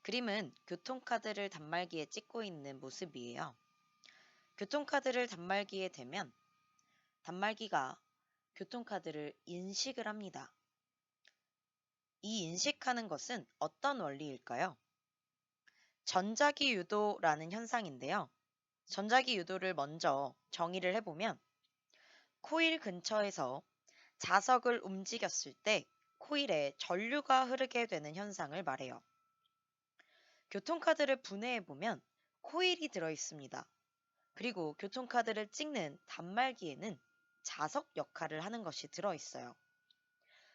그림은 교통카드를 단말기에 찍고 있는 모습이에요. 교통카드를 단말기에 대면 단말기가 교통카드를 인식을 합니다. 이 인식하는 것은 어떤 원리일까요? 전자기 유도라는 현상인데요. 전자기 유도를 먼저 정의를 해보면 코일 근처에서 자석을 움직였을 때 코일에 전류가 흐르게 되는 현상을 말해요. 교통카드를 분해해보면 코일이 들어있습니다. 그리고 교통카드를 찍는 단말기에는 자석 역할을 하는 것이 들어있어요.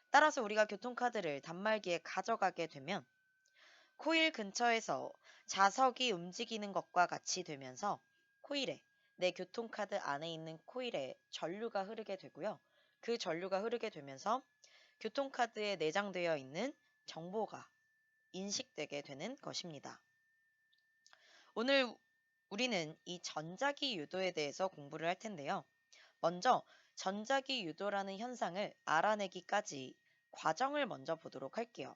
따라서 우리가 교통카드를 단말기에 가져가게 되면 코일 근처에서 자석이 움직이는 것과 같이 되면서 내 교통카드 안에 있는 코일에 전류가 흐르게 되고요. 그 전류가 흐르게 되면서 교통카드에 내장되어 있는 정보가 인식되게 되는 것입니다. 오늘 우리는 이 전자기 유도에 대해서 공부를 할 텐데요. 먼저 전자기 유도라는 현상을 알아내기까지 과정을 먼저 보도록 할게요.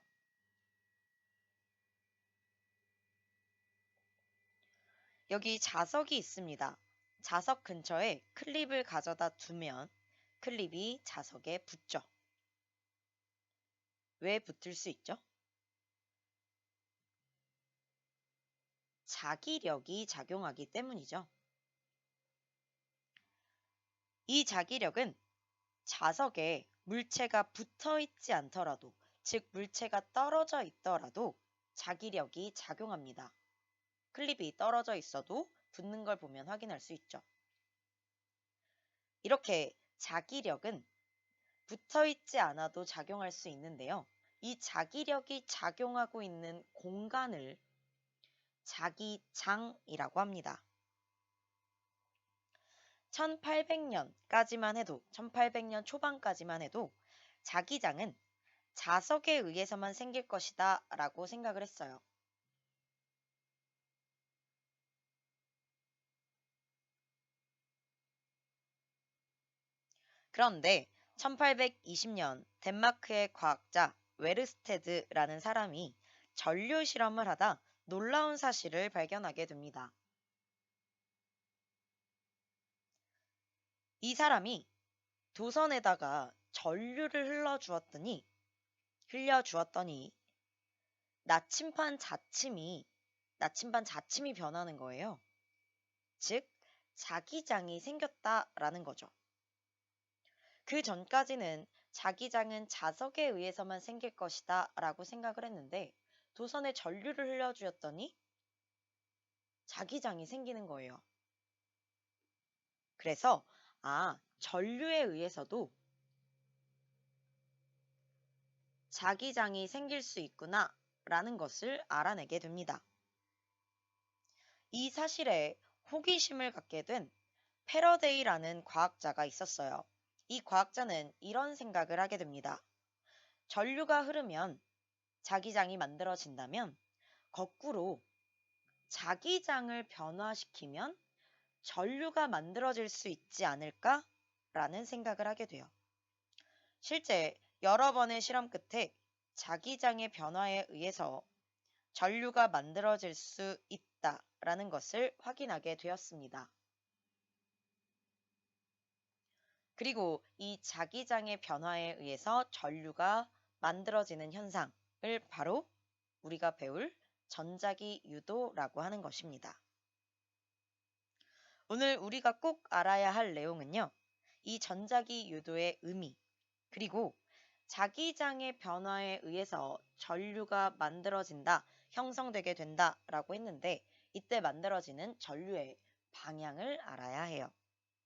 여기 자석이 있습니다. 자석 근처에 클립을 가져다 두면 클립이 자석에 붙죠. 왜 붙을 수 있죠? 자기력이 작용하기 때문이죠. 이 자기력은 자석에 물체가 붙어 있지 않더라도, 즉 물체가 떨어져 있더라도 자기력이 작용합니다. 클립이 떨어져 있어도 붙는 걸 보면 확인할 수 있죠. 이렇게 자기력은 붙어 있지 않아도 작용할 수 있는데요. 이 자기력이 작용하고 있는 공간을 자기장이라고 합니다. 1800년 초반까지만 해도 자기장은 자석에 의해서만 생길 것이다 라고 생각을 했어요. 그런데 1820년 덴마크의 과학자 웨르스테드라는 사람이 전류 실험을 하다 놀라운 사실을 발견하게 됩니다. 이 사람이 도선에다가 전류를 흘려주었더니 나침반 자침이 변하는 거예요. 즉, 자기장이 생겼다라는 거죠. 그 전까지는 자기장은 자석에 의해서만 생길 것이다 라고 생각을 했는데 도선에 전류를 흘려주었더니 자기장이 생기는 거예요. 그래서 전류에 의해서도 자기장이 생길 수 있구나 라는 것을 알아내게 됩니다. 이 사실에 호기심을 갖게 된 패러데이라는 과학자가 있었어요. 이 과학자는 이런 생각을 하게 됩니다. 전류가 흐르면 자기장이 만들어진다면 거꾸로 자기장을 변화시키면 전류가 만들어질 수 있지 않을까라는 생각을 하게 돼요. 실제 여러 번의 실험 끝에 자기장의 변화에 의해서 전류가 만들어질 수 있다라는 것을 확인하게 되었습니다. 그리고 이 자기장의 변화에 의해서 전류가 만들어지는 현상을 바로 우리가 배울 전자기 유도라고 하는 것입니다. 오늘 우리가 꼭 알아야 할 내용은요. 이 전자기 유도의 의미, 그리고 자기장의 변화에 의해서 전류가 만들어진다, 형성되게 된다라고 했는데 이때 만들어지는 전류의 방향을 알아야 해요.